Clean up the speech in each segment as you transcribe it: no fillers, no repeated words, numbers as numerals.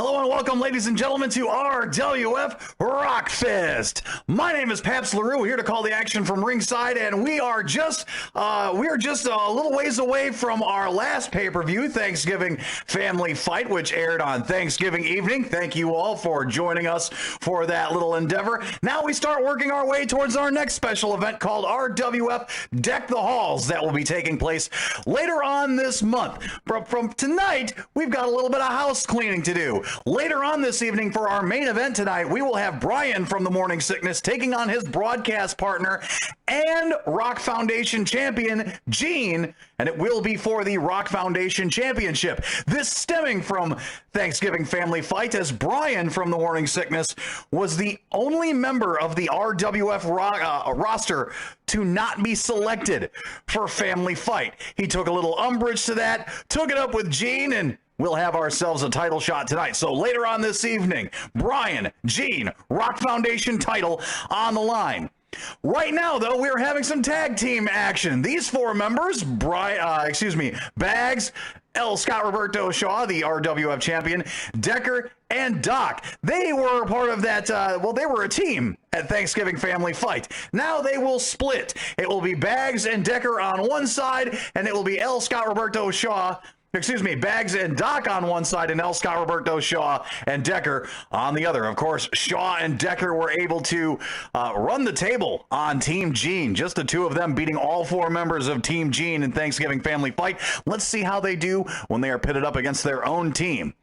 Hello and welcome, ladies and gentlemen, to RWF Rockfest. My name is Paps LaRue, here to call the action from ringside, and we are just a little ways away from our last pay-per-view, Thanksgiving Family Fight, which aired on Thanksgiving evening. Thank you all for joining us for that little endeavor. Now we start working our way towards our next special event called RWF Deck the Halls that will be taking place later on this month. From tonight, we've got a little bit of house cleaning to do. Later on this evening for our main event tonight, we will have Brian from the Morning Sickness taking on his broadcast partner and Rock Foundation champion, Gene, and it will be for the Rock Foundation Championship. This stemming from Thanksgiving Family Fight, as Brian from the Morning Sickness was the only member of the RWF roster to not be selected for Family Fight. He took a little umbrage to that, took it up with Gene, and we'll have ourselves a title shot tonight. So later on this evening, Brian, Gene, Rock Foundation title on the line. Right now, though, we're having some tag team action. These four members, Bags, L. Scott Roberto Shaw, the RWF champion, Decker, and Doc. They were part of that, they were a team at Thanksgiving Family Fight. Now they will split. It will be Bags and Decker on one side, and it will be L. Scott Roberto Shaw, Bags and Doc on one side, and L. Scott Roberto Shaw and Decker on the other. Of course, Shaw and Decker were able to run the table on Team Gene. Just the two of them beating all four members of Team Gene in Thanksgiving Family Fight. Let's see how they do when they are pitted up against their own team.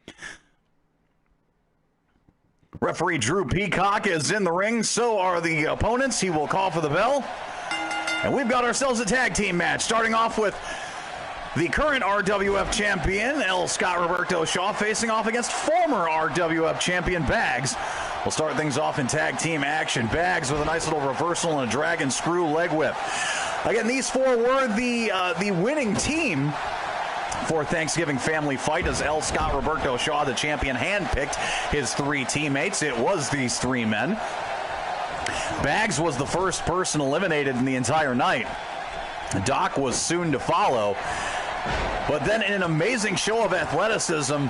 Referee Drew Peacock is in the ring. So are the opponents. He will call for the bell. And we've got ourselves a tag team match, starting off with the current RWF champion, L. Scott Roberto Shaw, facing off against former RWF champion Bags. We'll start things off in tag team action. Bags with a nice little reversal and a dragon screw leg whip. Again, these four were the winning team for Thanksgiving Family Fight, as L. Scott Roberto Shaw, the champion, handpicked his three teammates. It was these three men. Bags was the first person eliminated in the entire night. Doc was soon to follow. But then in an amazing show of athleticism,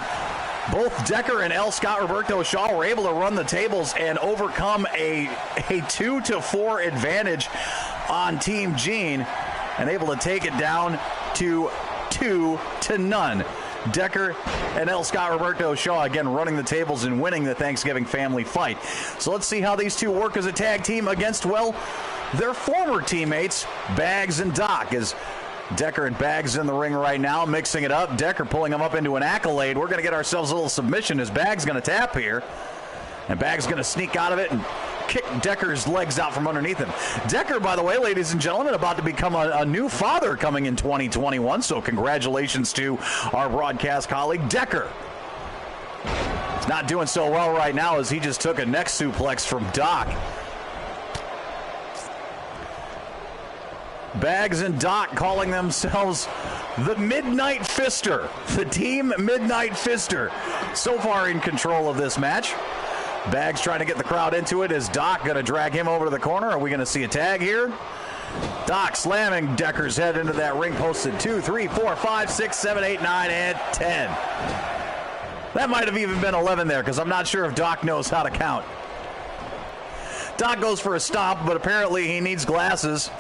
both Decker and L. Scott Roberto Shaw were able to run the tables and overcome a 2-4 advantage on Team Gene and able to take it down to 2-0. Decker and L. Scott Roberto Shaw again running the tables and winning the Thanksgiving Family Fight. So let's see how these two work as a tag team against, well, their former teammates, Bags and Doc, as Decker and Bags in the ring right now, mixing it up. Decker pulling him up into an accolade. We're going to get ourselves a little submission as Bags going to tap here. And Bags going to sneak out of it and kick Decker's legs out from underneath him. Decker, by the way, ladies and gentlemen, about to become a new father coming in 2021. So congratulations to our broadcast colleague, Decker. He's not doing so well right now as he just took a neck suplex from Doc. Bags and Doc calling themselves the Midnight Fister, the Team Midnight Fister, so far in control of this match. Bags trying to get the crowd into it. Is Doc going to drag him over to the corner? Are we going to see a tag here? Doc slamming Decker's head into that ring post at 2, 3, 4, 5, 6, 7, 8, 9, and 10. That might have even been 11 there, because I'm not sure if Doc knows how to count. Doc goes for a stomp, but apparently he needs glasses.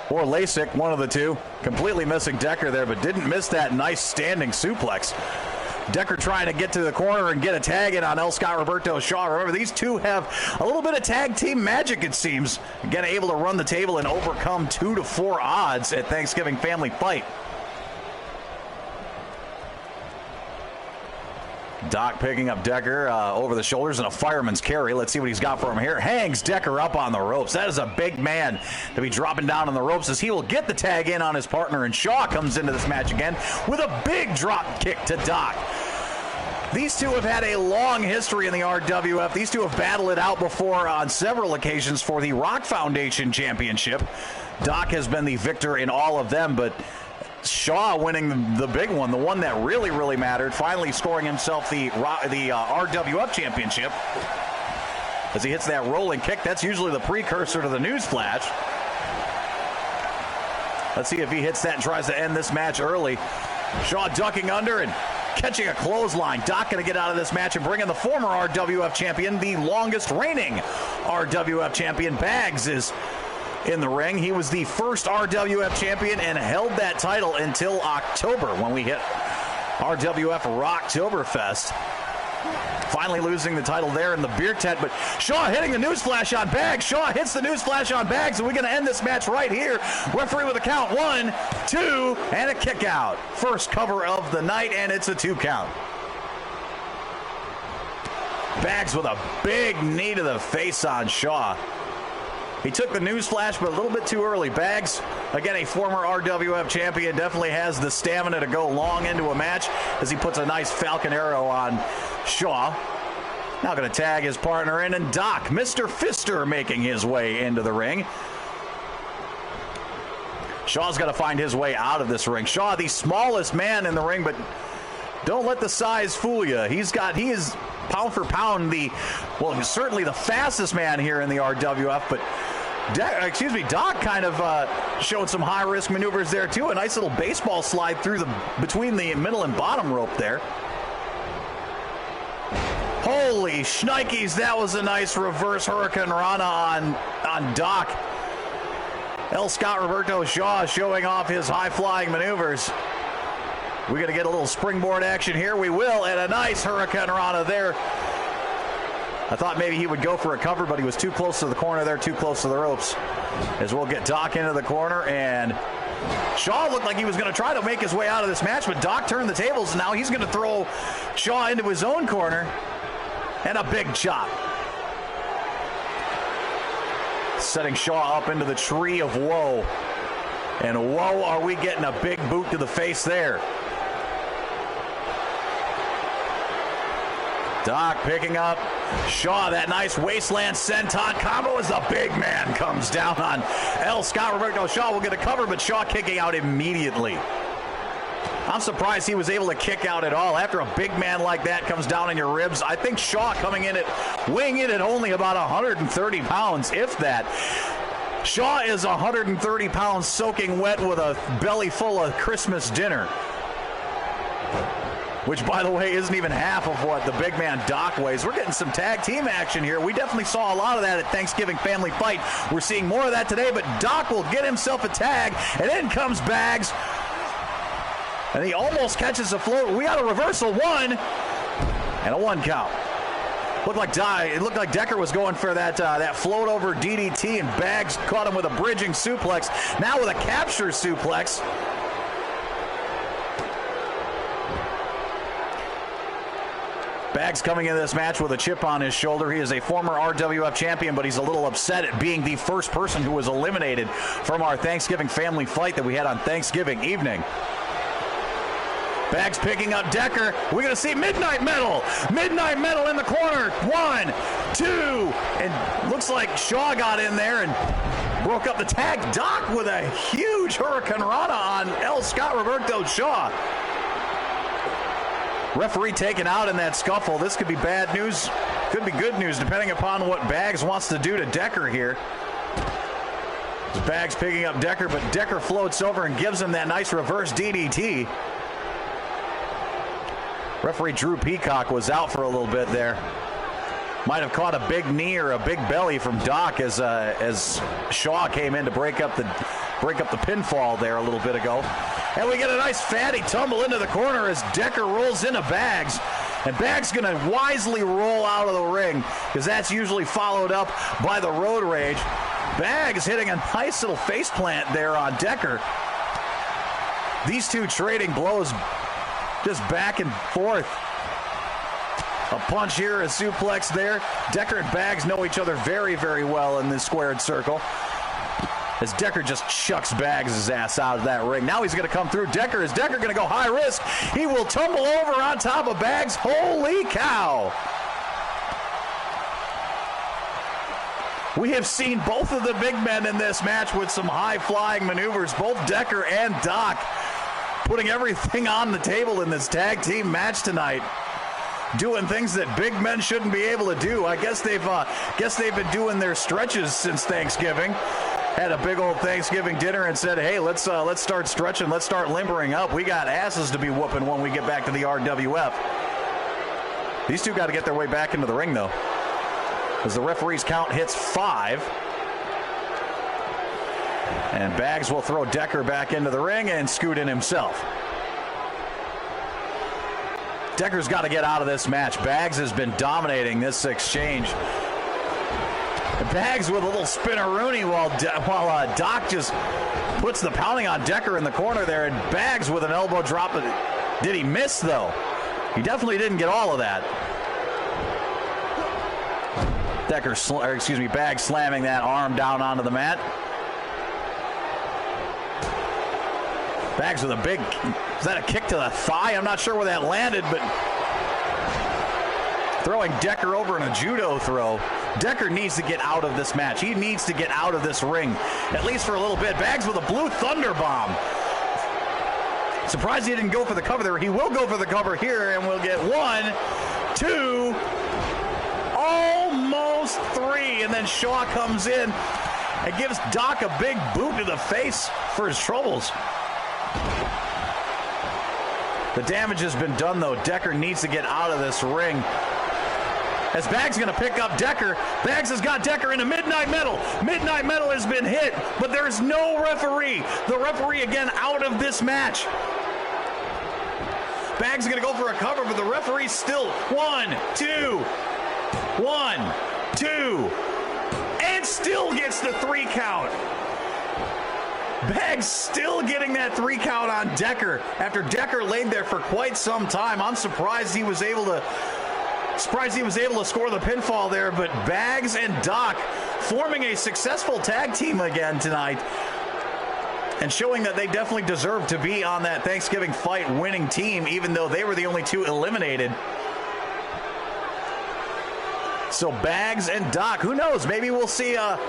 Or LASIK, one of the two. Completely missing Decker there, but didn't miss that nice standing suplex. Decker trying to get to the corner and get a tag in on L. Scott Roberto Shaw. Remember, these two have a little bit of tag team magic, it seems. Again, able to run the table and overcome 2-4 odds at Thanksgiving Family Fight. Doc picking up Decker over the shoulders and a fireman's carry. Let's see what he's got for him here. Hangs Decker up on the ropes. That is a big man to be dropping down on the ropes, as he will get the tag in on his partner, and Shaw comes into this match again with a big drop kick to Doc. These two have had a long history in the RWF. These two have battled it out before on several occasions for the Rock Foundation Championship. Doc has been the victor in all of them, but Shaw winning the big one, the one that really, really mattered, finally scoring himself the RWF Championship. As he hits that rolling kick, that's usually the precursor to the news flash. Let's see if he hits that and tries to end this match early. Shaw ducking under and catching a clothesline. Doc going to get out of this match and bring in the former RWF champion, the longest reigning RWF champion. Bags is in the ring. He was the first RWF champion and held that title until October when we hit RWF Rocktoberfest. Finally losing the title there in the beer tent, but Shaw hitting the newsflash on Bags. Shaw hits the newsflash on Bags, and we're going to end this match right here. Referee with a count, 1, 2, and a kick out. First cover of the night, and it's a 2 count. Bags with a big knee to the face on Shaw. He took the newsflash, but a little bit too early. Bags, again, a former RWF champion, definitely has the stamina to go long into a match as he puts a nice Falcon Arrow on Shaw. Now going to tag his partner in, and Doc, Mr. Fister, making his way into the ring. Shaw's got to find his way out of this ring. Shaw, the smallest man in the ring, but don't let the size fool you. He is pound for pound he's certainly the fastest man here in the RWF, but Doc kind of showed some high-risk maneuvers there too. A nice little baseball slide through between the middle and bottom rope there. Holy shnikes, that was a nice reverse Hurricane Rana on Doc. L. Scott Roberto Shaw showing off his high-flying maneuvers. We're going to get a little springboard action here. We will, and a nice Hurricane Rana there. I thought maybe he would go for a cover, but he was too close to the corner there, too close to the ropes. As we'll get Doc into the corner, and Shaw looked like he was going to try to make his way out of this match, but Doc turned the tables, and now he's going to throw Shaw into his own corner, and a big chop. Setting Shaw up into the tree of woe. And whoa, are we getting a big boot to the face there. Doc picking up Shaw, that nice wasteland senton combo as the big man comes down on L. Scott Roberto Shaw. Will get a cover, but Shaw kicking out immediately. I'm surprised he was able to kick out at all. After a big man like that comes down on your ribs, I think Shaw coming in weighing in at only about 130 pounds, if that. Shaw is 130 pounds soaking wet with a belly full of Christmas dinner. Which, by the way, isn't even half of what the big man Doc weighs. We're getting some tag team action here. We definitely saw a lot of that at Thanksgiving Family Fight. We're seeing more of that today, but Doc will get himself a tag, and in comes Bags. And he almost catches a float. We got a reversal, 1, and a 1 count. It looked like Decker was going for that float over DDT, and Bags caught him with a bridging suplex. Now with a capture suplex. Bags coming into this match with a chip on his shoulder. He is a former RWF champion, but he's a little upset at being the first person who was eliminated from our Thanksgiving Family Fight that we had on Thanksgiving evening. Bags picking up Decker. We're going to see Midnight Metal. Midnight Metal in the corner. 1, 2. And looks like Shaw got in there and broke up the tag. Doc with a huge Hurricane Rana on L. Scott Roberto Shaw. Referee taken out in that scuffle. This could be bad news. Could be good news depending upon what Bags wants to do to Decker here. Bags picking up Decker, but Decker floats over and gives him that nice reverse DDT. Referee Drew Peacock was out for a little bit there. Might have caught a big knee or a big belly from Doc as Shaw came in to break up the pinfall there a little bit ago. And we get a nice fatty tumble into the corner as Decker rolls into Bags. And Bags going to wisely roll out of the ring because that's usually followed up by the Road Rage. Bags hitting a nice little face plant there on Decker. These two trading blows just back and forth. A punch here, a suplex there. Decker and Bags know each other very, very well in this squared circle. As Decker just chucks Bags' ass out of that ring. Now he's going to come through. Is Decker going to go high risk? He will tumble over on top of Bags. Holy cow! We have seen both of the big men in this match with some high-flying maneuvers. Both Decker and Doc putting everything on the table in this tag team match tonight. Doing things that big men shouldn't be able to do. I guess they've been doing their stretches since Thanksgiving. had a big old Thanksgiving dinner and said, hey, let's start stretching, let's start limbering up. We got asses to be whooping when we get back to the RWF. These two got to get their way back into the ring, though, as the referee's count hits 5. And Bags will throw Decker back into the ring and scoot in himself. Decker's got to get out of this match. Bags has been dominating this exchange. Bags with a little spinneroonie while Doc just puts the pounding on Decker in the corner there, and Bags with an elbow drop. Did he miss, though? He definitely didn't get all of that. Bags slamming that arm down onto the mat. Bags with a big, is that a kick to the thigh? I'm not sure where that landed, but throwing Decker over in a judo throw. Decker needs to get out of this match. He needs to get out of this ring, at least for a little bit. Bags with a blue thunder bomb. Surprised he didn't go for the cover there. He will go for the cover here, and we'll get 1, 2, almost 3, and then Shaw comes in and gives Doc a big boot to the face for his troubles. The damage has been done, though. Decker needs to get out of this ring. As Bags going to pick up Decker. Bags has got Decker into Midnight Metal. Midnight Metal has been hit, but there's no referee. The referee again out of this match. Bags is going to go for a cover, but the referee's still 1, 2, 1, 2, and still gets the 3 count. Bags still getting that 3 count on Decker after Decker laid there for quite some time. I'm surprised he was able to score the pinfall there, but Bags and Doc forming a successful tag team again tonight and showing that they definitely deserve to be on that Thanksgiving fight winning team, even though they were the only 2 eliminated. So Bags and Doc, who knows, maybe we'll see a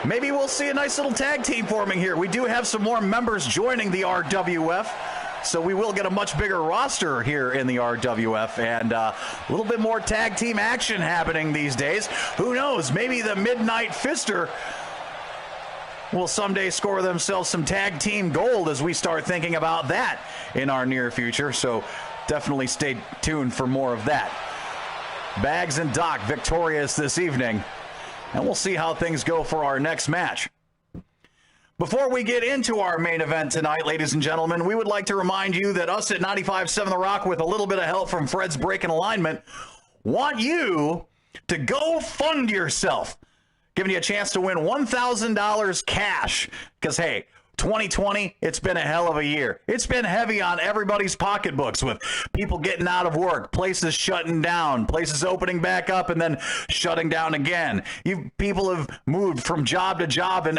nice little tag team forming here. We do have some more members joining the RWF, so we will get a much bigger roster here in the RWF and a little bit more tag team action happening these days. Who knows? Maybe the Midnight Fister will someday score themselves some tag team gold as we start thinking about that in our near future. So definitely stay tuned for more of that. Bags and Doc victorious this evening. And we'll see how things go for our next match. Before we get into our main event tonight, ladies and gentlemen, we would like to remind you that us at 95.7 The Rock, with a little bit of help from Fred's Breaking Alignment, want you to go fund yourself, giving you a chance to win $1,000 cash. Because, hey, 2020, it's been a hell of a year. It's been heavy on everybody's pocketbooks with people getting out of work, places shutting down, places opening back up and then shutting down again. People have moved from job to job, and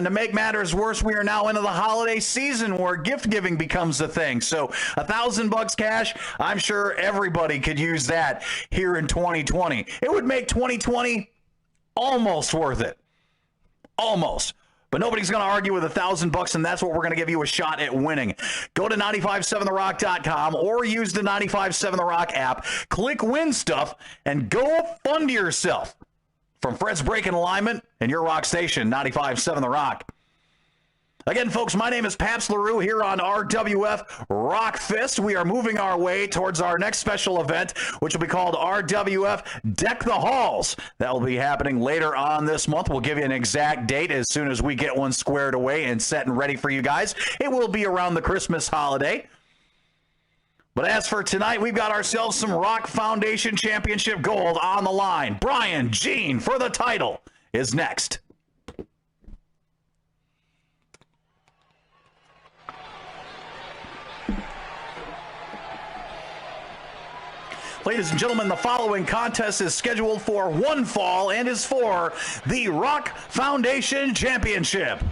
to make matters worse, we are now into the holiday season where gift giving becomes a thing. So $1,000 cash, I'm sure everybody could use that here in 2020. It would make 2020 almost worth it. Almost. But nobody's going to argue with $1,000, and that's what we're going to give you a shot at winning. Go to 957therock.com or use the 957 The Rock app. Click Win Stuff and go fund yourself. From Fred's Breaking Alignment and your rock station, 957 The Rock. Again, folks, my name is Paps LaRue here on RWF Rock Fist. We are moving our way towards our next special event, which will be called RWF Deck the Halls. That will be happening later on this month. We'll give you an exact date as soon as we get one squared away and set and ready for you guys. It will be around the Christmas holiday. But as for tonight, we've got ourselves some Rock Foundation Championship gold on the line. Brian Jean for the title is next. Ladies and gentlemen, the following contest is scheduled for one fall and is for the Rock Foundation Championship.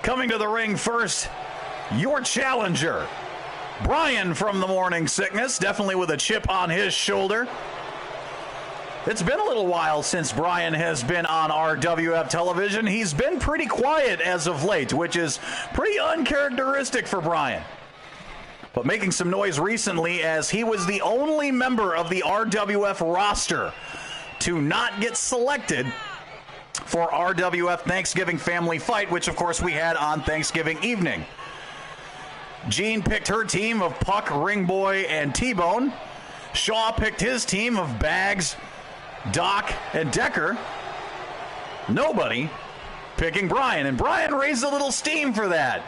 Coming to the ring first, your challenger, Brian from the Morning Sickness, definitely with a chip on his shoulder. It's been a little while since Brian has been on RWF television. He's been pretty quiet as of late, which is pretty uncharacteristic for Brian. But making some noise recently as he was the only member of the RWF roster to not get selected for RWF Thanksgiving Family Fight, which of course we had on Thanksgiving evening. Jean picked her team of Puck, Ring Boy, and T-Bone. Shaw picked his team of Bags, Doc, and Decker. Nobody picking Brian, and Brian raised a little steam for that.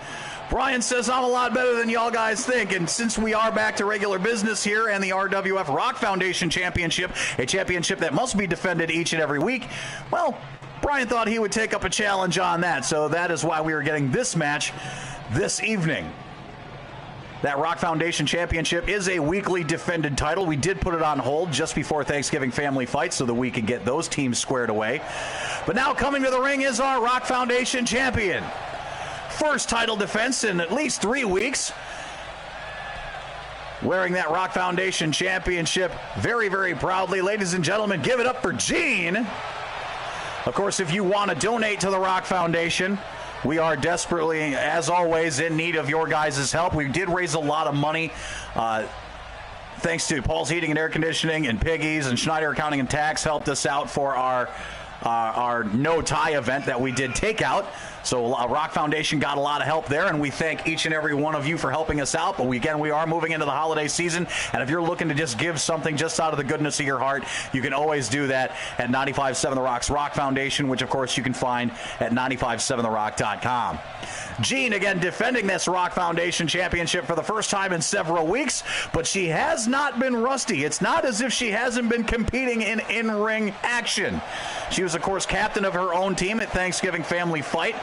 Brian says, I'm a lot better than y'all guys think, and since we are back to regular business here and the RWF Rock Foundation Championship, a championship that must be defended each and every week, well, Brian thought he would take up a challenge on that, so that is why we are getting this match this evening. That Rock Foundation Championship is a weekly defended title. We did put it on hold just before Thanksgiving Family Fight so that we could get those teams squared away. But now coming to the ring is our Rock Foundation champion. First title defense in at least 3 weeks. Wearing that Rock Foundation Championship very, very proudly. Ladies and gentlemen, give it up for Jean. Of course, if you want to donate to the Rock Foundation, we are desperately, as always, in need of your guys' help. We did raise a lot of money thanks to Paul's Heating and Air Conditioning and Piggy's, and Schneider Accounting and Tax helped us out for our no tie event that we did take out. So Rock Foundation got a lot of help there, and we thank each and every one of you for helping us out. But we are moving into the holiday season, and if you're looking to just give something just out of the goodness of your heart, you can always do that at 95.7 The Rock's Rock Foundation, which of course you can find at 957therock.com. Jean again defending this Rock Foundation Championship for the first time in several weeks, but she has not been rusty. It's not as if she hasn't been competing in-ring action. She was, of course, captain of her own team at Thanksgiving Family Fight,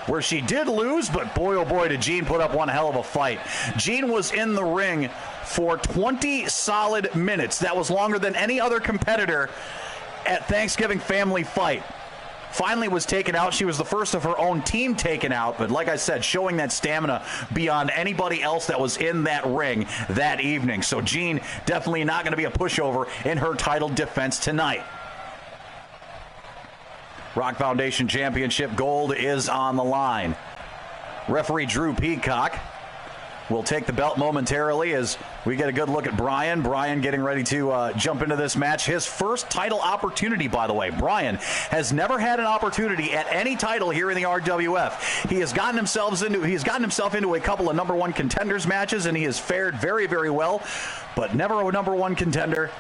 where she did lose, but boy, oh boy, did Jean put up one hell of a fight. Jean was in the ring for 20 solid minutes. That was longer than any other competitor at Thanksgiving Family Fight. Finally was taken out. She was the first of her own team taken out, but like I said, showing that stamina beyond anybody else that was in that ring that evening. So Jean definitely not going to be a pushover in her title defense tonight. Rock Foundation Championship gold is on the line. Referee Drew Peacock will take the belt momentarily as we get a good look at Brian. Brian getting ready to jump into this match. His first title opportunity, by the way. Brian has never had an opportunity at any title here in the RWF. He has gotten himself into a couple of number one contenders matches, and he has fared very, very well, but never a number one contender,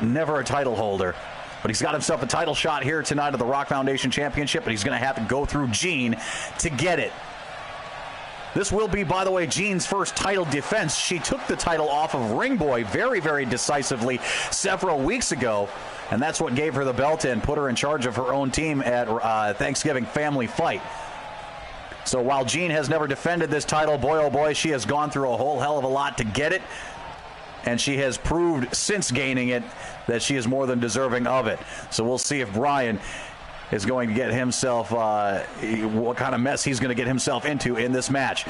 never a title holder. But he's got himself a title shot here tonight at the Rock Foundation Championship, but he's going to have to go through Jean to get it. This will be, by the way, Jean's first title defense. She took the title off of Ring Boy very, very decisively several weeks ago, and that's what gave her the belt and put her in charge of her own team at Thanksgiving Family Fight. So while Jean has never defended this title, boy, oh boy, she has gone through a whole hell of a lot to get it. And she has proved since gaining it that she is more than deserving of it. So we'll see if Brian is going to get himself, what kind of mess he's going to get himself into in this match.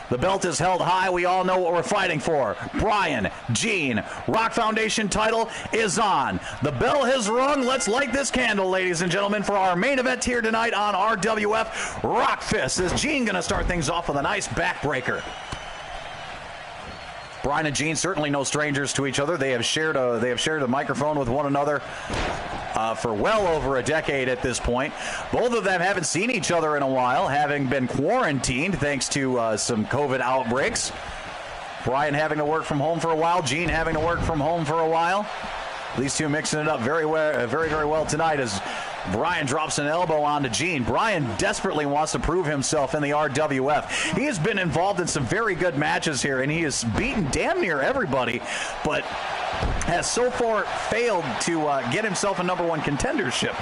The belt is held high. We all know what we're fighting for. Brian, Jean, Rock Foundation title is on. The bell has rung. Let's light this candle, ladies and gentlemen, for our main event here tonight on RWF Rock Fist. Is Jean going to start things off with a nice backbreaker? Brian and Jean certainly no strangers to each other. They have shared a microphone with one another for well over a decade at this point. Both of them haven't seen each other in a while, having been quarantined thanks to some COVID outbreaks. Brian having to work from home for a while, Jean having to work from home for a while. These two mixing it up very well tonight as Brian drops an elbow onto Jean. Brian desperately wants to prove himself in the RWF. He has been involved in some very good matches here, and he has beaten damn near everybody, but has so far failed to get himself a number one contendership.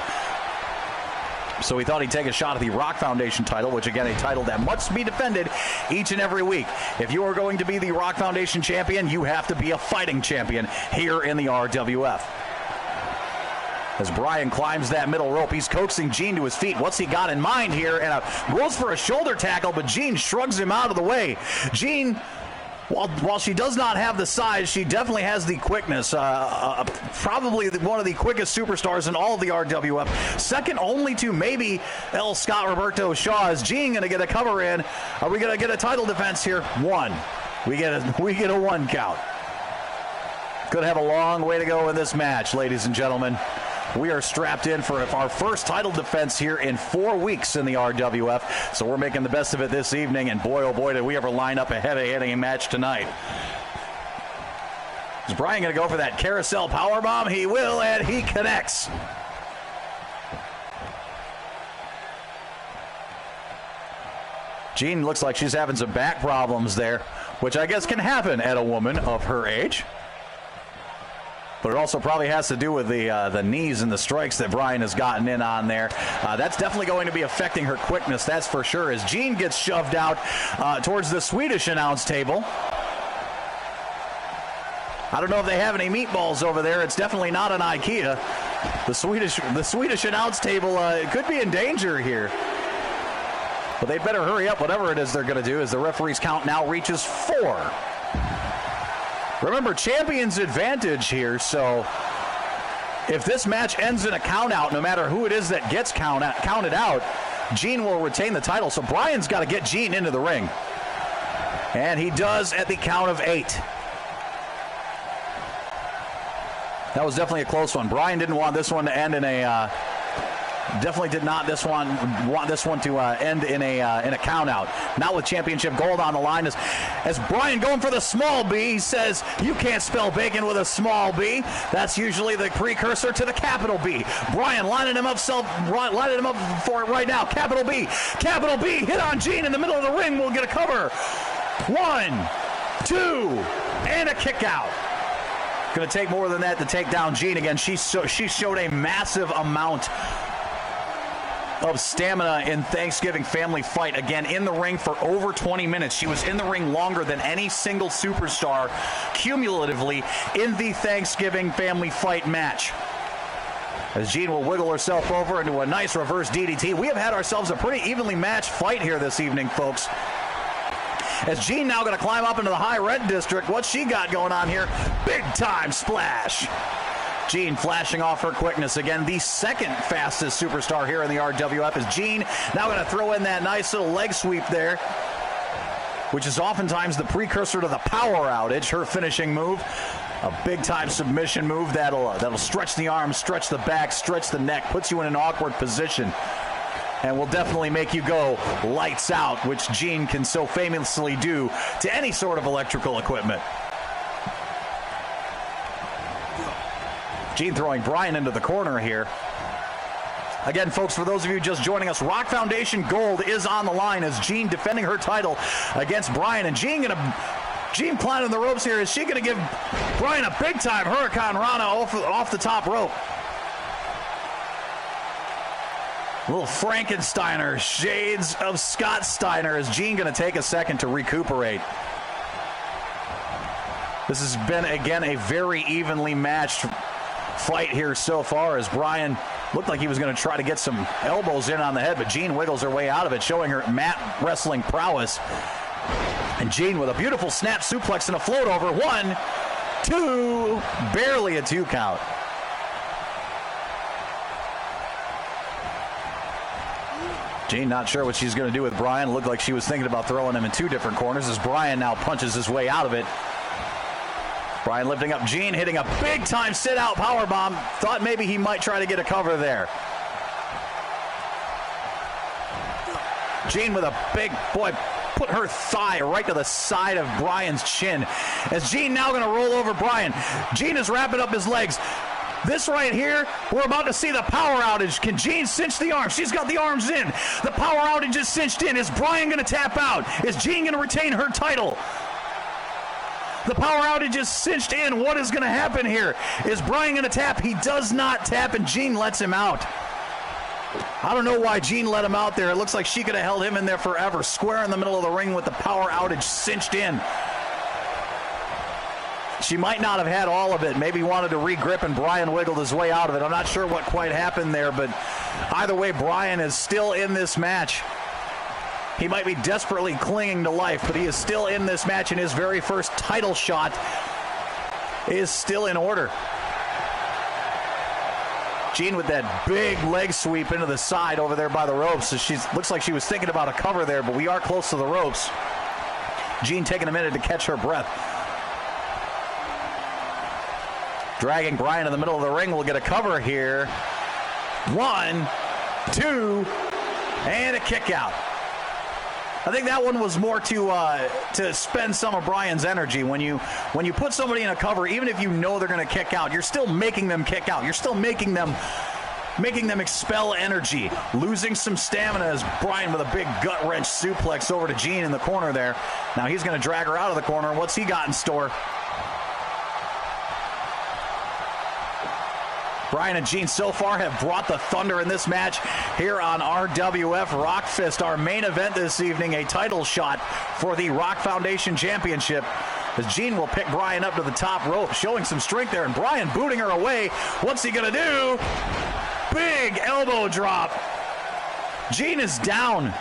So we thought he'd take a shot at the Rock Foundation title, which again, a title that must be defended each and every week. If you are going to be the Rock Foundation champion, you have to be a fighting champion here in the RWF. As Brian climbs that middle rope, he's coaxing Jean to his feet. What's he got in mind here? And goes for a shoulder tackle, but Jean shrugs him out of the way. Jean, while she does not have the size, she definitely has the quickness. Probably one of the quickest superstars in all of the RWF. Second only to maybe L. Scott Roberto Shaw. Is Jean going to get a cover in? Are we going to get a title defense here? One. We get a one count. Could have a long way to go in this match, ladies and gentlemen. we are strapped in for our first title defense here in 4 weeks in the RWF. So we're making the best of it this evening, and boy, oh boy, did we ever line up a heavy-hitting match tonight. Is Bryan going to go for that carousel powerbomb? He will, and he connects. Jean looks like she's having some back problems there, which I guess can happen at a woman of her age. But it also probably has to do with the knees and the strikes that Bryan has gotten in on there. That's definitely going to be affecting her quickness, that's for sure, as Jean gets shoved out towards the Swedish announce table. I don't know if they have any meatballs over there. It's definitely not an IKEA. The Swedish announce table could be in danger here. But they better hurry up, whatever it is they're going to do, as the referee's count now reaches 4. Remember, champion's advantage here, so if this match ends in a count-out, no matter who it is that gets counted out, Jean will retain the title. So Bryan's got to get Jean into the ring. And he does at the count of 8. That was definitely a close one. Bryan didn't want this one to end in a... definitely did not want this one to end in a count out. Not with championship gold on the line. As Bryan going for the small B, he says, you can't spell bacon with a small b. That's usually the precursor to the capital B. Bryan lining him up for it right now. Capital B, hit on Jean in the middle of the ring. We'll get a cover. 1, 2, and a kick out. Going to take more than that to take down Jean again. She showed a massive amount of stamina in Thanksgiving Family Fight. Again, in the ring for over 20 minutes. She was in the ring longer than any single superstar cumulatively in the Thanksgiving Family Fight match. As Jean will wiggle herself over into a nice reverse DDT. We have had ourselves a pretty evenly matched fight here this evening, folks. As Jean now going to climb up into the high red district. What's she got going on here? Big time splash. Jean flashing off her quickness again. The second fastest superstar here in the RWF is Jean. Now going to throw in that nice little leg sweep there, which is oftentimes the precursor to the power outage, her finishing move. A big time submission move that'll stretch the arms, stretch the back, stretch the neck, puts you in an awkward position, and will definitely make you go lights out, which Jean can so famously do to any sort of electrical equipment. Jean throwing Bryan into the corner here. Again, folks, for those of you just joining us, Rock Foundation Gold is on the line as Jean defending her title against Bryan. And Jean climbing the ropes here. Is she going to give Bryan a big-time Hurricane Rana off the top rope? Little Frankensteiner, shades of Scott Steiner. Is Jean going to take a second to recuperate? This has been, again, a very evenly matched fight here so far, as Bryan looked like he was going to try to get some elbows in on the head, but Jean wiggles her way out of it, showing her mat wrestling prowess. And Jean with a beautiful snap suplex and a float over. 1, 2, barely a 2 count. Jean not sure what she's going to do with Bryan. Looked like she was thinking about throwing him in 2 different corners, as Bryan now punches his way out of it. Bryan lifting up Jean, hitting a big-time sit-out powerbomb. Thought maybe he might try to get a cover there. Jean with a big, boy, put her thigh right to the side of Bryan's chin. As Jean now going to roll over Bryan. Jean is wrapping up his legs. This right here, we're about to see the power outage. Can Jean cinch the arms? She's got the arms in. The power outage is cinched in. Is Bryan going to tap out? Is Jean going to retain her title? The power outage is cinched in. What is going to happen here? Is Bryan going to tap? He does not tap, and Jean lets him out. I don't know why Jean let him out there. It looks like she could have held him in there forever. Square in the middle of the ring with the power outage cinched in. She might not have had all of it. Maybe wanted to re-grip, and Bryan wiggled his way out of it. I'm not sure what quite happened there, but either way, Bryan is still in this match. He might be desperately clinging to life, but he is still in this match, and his very first title shot is still in order. Jean with that big leg sweep into the side over there by the ropes. So looks like she was thinking about a cover there, but we are close to the ropes. Jean taking a minute to catch her breath. Dragging Bryan in the middle of the ring. We'll get a cover here. 1, 2, and a kick out. I think that one was more to spend some of Bryan's energy. When you put somebody in a cover, even if you know they're going to kick out, you're still making them kick out. You're still making them expel energy, losing some stamina as Bryan with a big gut wrench suplex over to Gene in the corner there. Now he's going to drag her out of the corner. What's he got in store? Bryan and Gene so far have brought the thunder in this match here on RWF Rock Fist. Our main event this evening, a title shot for the Rock Foundation Championship. As Gene will pick Bryan up to the top rope, showing some strength there, and Bryan booting her away. What's he gonna do? Big elbow drop. Gene is down.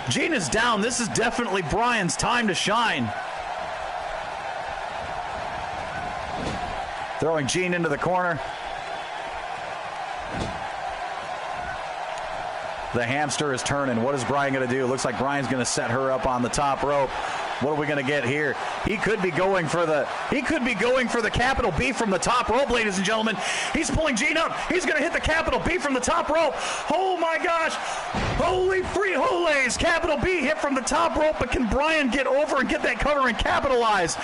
Gene is down. This is definitely Bryan's time to shine. Throwing Gene into the corner. The hamster is turning. What is Bryan going to do? Looks like Bryan's going to set her up on the top rope. What are we going to get here? He could be going for the capital B from the top rope, ladies and gentlemen. He's pulling Gene up. He's going to hit the capital B from the top rope. Oh my gosh. Holy frijoles. Capital B hit from the top rope, but can Bryan get over and get that cover and capitalize?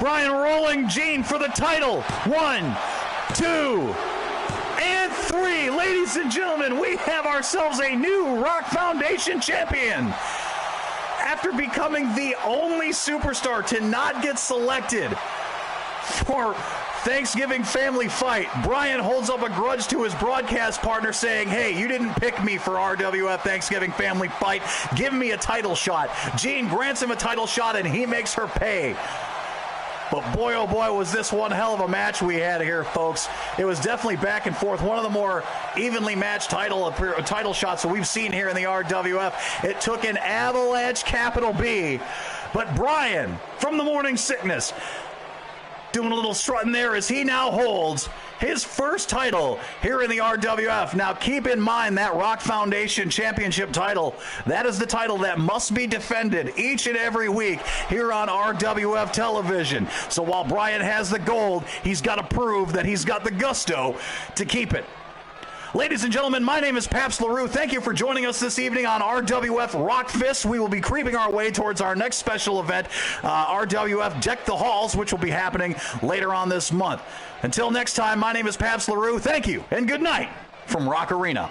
Bryan rolling Gene for the title. 1, 2, and 3. Ladies and gentlemen, we have ourselves a new Rock Foundation champion. After becoming the only superstar to not get selected for Thanksgiving family fight, Bryan holds up a grudge to his broadcast partner saying, hey, you didn't pick me for RWF Thanksgiving family fight. Give me a title shot. Gene grants him a title shot and he makes her pay. But boy, oh boy, was this one hell of a match we had here, folks. It was definitely back and forth. One of the more evenly matched title shots that we've seen here in the RWF. It took an avalanche capital B. But Bryan, from the morning sickness, doing a little strutting there as he now holds his first title here in the RWF. Now keep in mind that Rock Foundation Championship title, that is the title that must be defended each and every week here on RWF television. So while Bryan has the gold, he's got to prove that he's got the gusto to keep it. Ladies and gentlemen, my name is Pabst LaRue. Thank you for joining us this evening on RWF Rock Fist. We will be creeping our way towards our next special event, RWF Deck the Halls, which will be happening later on this month. Until next time, my name is Pabst LaRue. Thank you, and good night from Rock Arena.